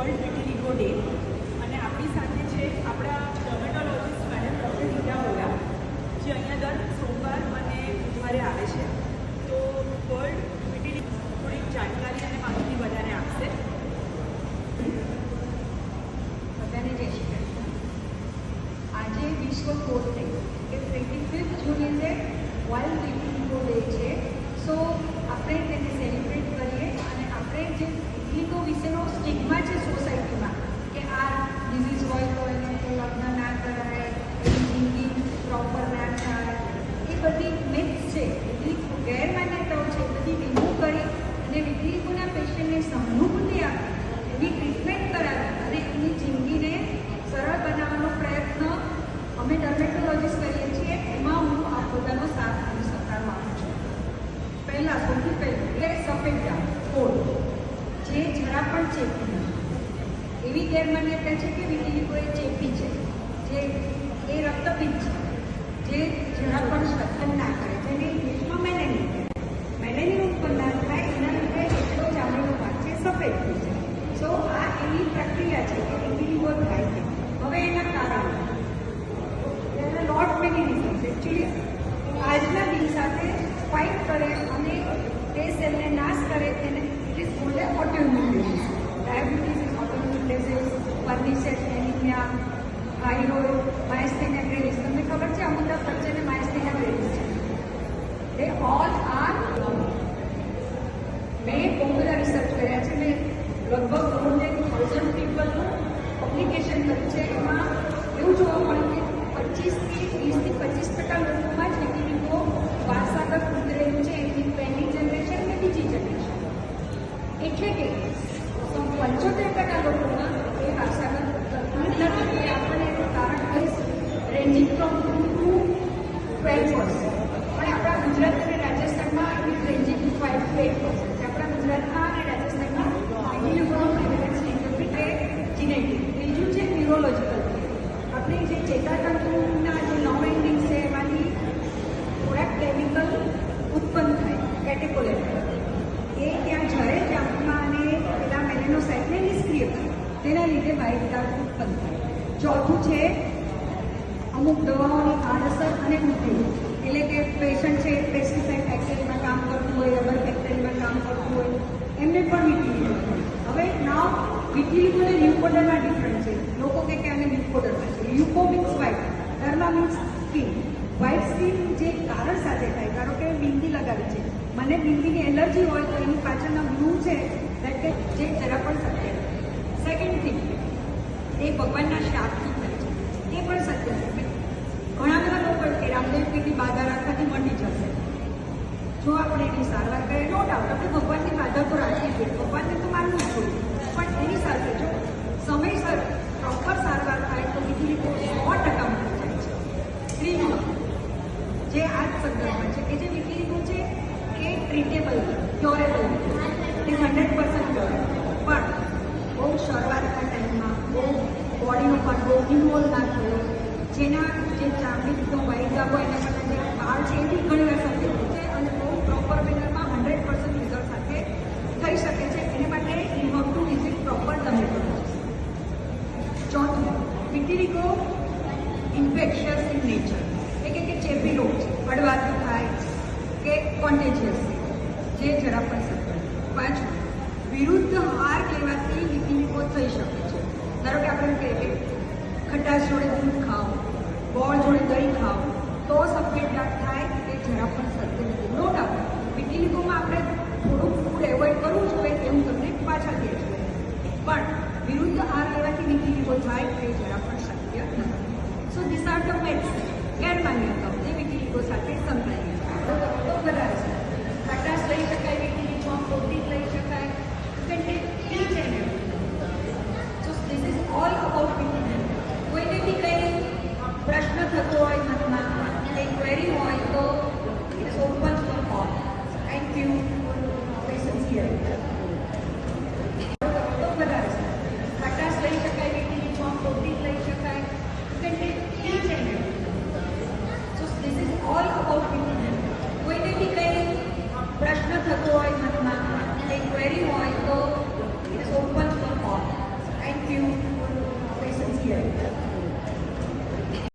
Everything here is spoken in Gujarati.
વર્લ્ડ વિટિલિગો ડે અને આપણી સાથે છે આપણા ડર્મેટોલોજીસ્ટ મેડમ ડૉક્ટર રીટા ઓલા, જે અહીંયા દર સોમવાર અને બુધવારે આવે છે. તો વર્લ્ડ વિટિલિગો થોડીક જાણકારી અને માહિતી બધાને આપશે. બધાને જય શ્રી કૃષ્ણ. આજે વિશ્વ કોટ ડે કે 25 જૂન ઇઝ એ વર્લ્ડ વિટિલિગો ડે છે. સો આપણે તેને સેલિબ્રેટ કરીએ અને આપણે જે વિટિલિગો વિશેનો સ્ટિગ્મા છે સોસાયટીમાં કે આ ડિઝીઝ હોય તો એને લગ્ન ના કરાય, એની જિંદગી પ્રોપર ના થાય, એ બધી મિથ્સ છે, બધી ગેરમાન્યતાઓ છે, બધી રિમૂવ કરી અને વિટિલિગોના પેશન્ટને સહાનુભૂતિ આપી, એની ટ્રીટમેન્ટ કરાવી અને એમની જિંદગીને સરળ બનાવવાનો પ્રયત્ન અમે ડર્મેટોલોજીસ્ટ કરીએ છીએ. એમાં હું આ બધાનો સાથ અને સહકાર માગું છું. પહેલાં સૌથી પહેલું એટલે સફેદ ડાઘ કોડ, જે જરા પણ ચેપી નથી. એવી ગેરમાન્યતા છે કે વિટિલિગો એ ચેપી છે, જે એ રક્તપિત્ત છે, જે જરા પણ શ્વસન ના કરે, જેને ઇંગ્લિશમાં મેલેનિન ઉત્પન્ન ના થાય, એના લીધે એટલો ચામડીનો ભાગ છે સફેદ થઈ જાય. સો આ એવી પ્રક્રિયા છે કે વિટિલિગો થાય છે. હવે એના કારણો નોટ મેની રીઝન્સ. એકચ્યુઅલી આજના દિન સાથે ફાઇટ કરે અને તે સેલને નાશ કરે, તેને it is called autoimmune disease. Diabetes is autoimmune disease, pernicious anaemia, thyroid, myasthenia gravis. તમને ખબર છે અમુક બચ્ચાને માયસ્થેનિયા ગ્રેવિસ છે. They all are. મેં બહુ બધા રિસર્ચ કર્યા છે. મેં લગભગ 1000 પીપલનું પબ્લિકેશન કર્યું છે. એમાં એવું જોવા મળ્યું કે 20-25% લોકોમાં જ વિટિલિગો વારસાગત ઉતરેલું છે, એની પહેલી જનરેશન અને બીજી જનરેશન. એટલે કે 75% લોકોમાં એ વારસાગત નથી. આપણને એનું કારણ કહીશું રેન્જિંગ ફ્રોમ 2 to 12%. પણ આપણા ગુજરાત અને રાજસ્થાનમાં એની રેન્જિંગ 5 to 8% છે. આપણા ગુજરાતમાં અને રાજસ્થાનમાં વિટિલિગોનો પ્રિવેલન્સ લિટલ એ જીનેટિક. ત્રીજું છે ન્યુરોલોજીકલ. આપણે જે ચેતાતંતુના જે નવ એન્ડિંગ છે એમાંથી થોડાક કેમિકલ ઉત્પન્ન થાય, કેટેકોલેટર, એ ત્યાં જાય ચામડીમાં અને પેલા મેલેનોસાઇટને નિષ્ક્રિય થાય, તેના લીધે વ્હાઇટ ડાઘ ઉત્પન્ન થાય. ચોથું છે અમુક દવાઓની આડઅસર અને મૃત્યુ. એટલે કે પેશન્ટ છે પેસ્ટિસાઇડ ફેક્ટરીમાં કામ કરતું હોય, રબર ફેક્ટરીમાં કામ કરતું હોય, એમને પણ વિટિલિગો થાય. હવે નાવ વિટિલિગો અને લ્યુકોડરમાં ડિફરન્ટ છે. લોકો કે અમે લ્યુકોડરમાં છે. Leuco means white, derma means skin. White skin જે કારણ સાથે થાય, ધારો કે બિંદી લગાવી છે, મને બિંદીની એલર્જી હોય તો એની પાછળના ગ્લુ છે દેટ કે જે જરા પણ સત્ય નથી. સેકન્ડ થિંગ, એ ભગવાનના શાપથી થાય છે, એ પણ સત્ય છે. ઘણા બધા લોકો કે રામદેવ પીરની બાધા રાખવાથી મટી જશે. જો આપણે એની સારવાર કરીએ, નો ડાઉટ આપણે ભગવાનની બાધા તો રાખવી જોઈએ, ભગવાનને તો માનવું જ જોઈએ, પણ એની સાથે જો સમયસર પ્રોપર સારવાર થાય તો વિટિલિગો 100% મળી જાય છે. ત્રીજું જે આ જ સંદર્ભમાં છે કે જે વિટિલિગો છે એ ટ્રીટેબલ, ક્યોરેબલ, એ 100% ક્યોરેબલ. પણ બહુ શરૂઆતના ટાઈમમાં બહુ બોડીનો પણ બહુ ઇન્વોલ્વ ના થયો, જેના જે ચામડીનો વ્હાઇટ ડાઘ હોય એના કરતાં જે વાળ છે એ બી ઘણી વાર સફેદ છે અને બહુ પ્રોપર મેનરમાં 100% રિઝલ્ટ સાથે થઈ શકે છે. એને માટે you have to visit proper dermatologist. ચોથું, વિટિલિગો ઇન્ફેક્શિયસ ઇન નેચર, એટલે કે ચેપી રોગ છે, હળવાથી થાય કે કોન્ટેજિયસ છે, જે જરા પણ સત્ય. પાંચમું, વિરુદ્ધ આહાર લેવાથી વિટિલિગો થઈ શકે છે. ધારો કે આપણે કહીએ કે ખટાશ જોડે દૂધ ખાઓ, ગોળ જોડે દહીં ખાઓ તો સફેદ ડાઘ થાય, એ જરા પણ સત્ય નથી. નો ડાઉટ વિટિલિગોમાં આપણે થોડુંક ફૂડ એવોઇડ કરવું જોઈએ, એવું તમને પાછા દે છે, પણ વિરુદ્ધ આહાર લેવાથી વિટિલિગો થાય એ જરા પણ શક્ય નથી. So this are the myths, ગેરમાન્યતાઓ જે વિટિલિગો સાથે સંકળાયેલી છે. તો બધા છે, ખટાશ લઈ શકાય, વિટિલિગોમાં પ્રોટીન લઈ શકાય, you can take each and everything. So this is all about vitiligo. કોઈને બી કંઈ પ્રશ્ન થતો હોય મનમાં, કંઈ ક્વેરી હોય તો it's open for all. Thank you for patience here. તો બધા છે, ખટાશ લઈ શકાય, વિટિલિગોમાં પ્રોટીન લઈ શકાય, you can take each and everything. So this is all about vitiligo. કોઈને બી કંઈ પ્રશ્ન થતો હોય મનમાં, કંઈ ક્વેરી હોય તો it's open for all. Negative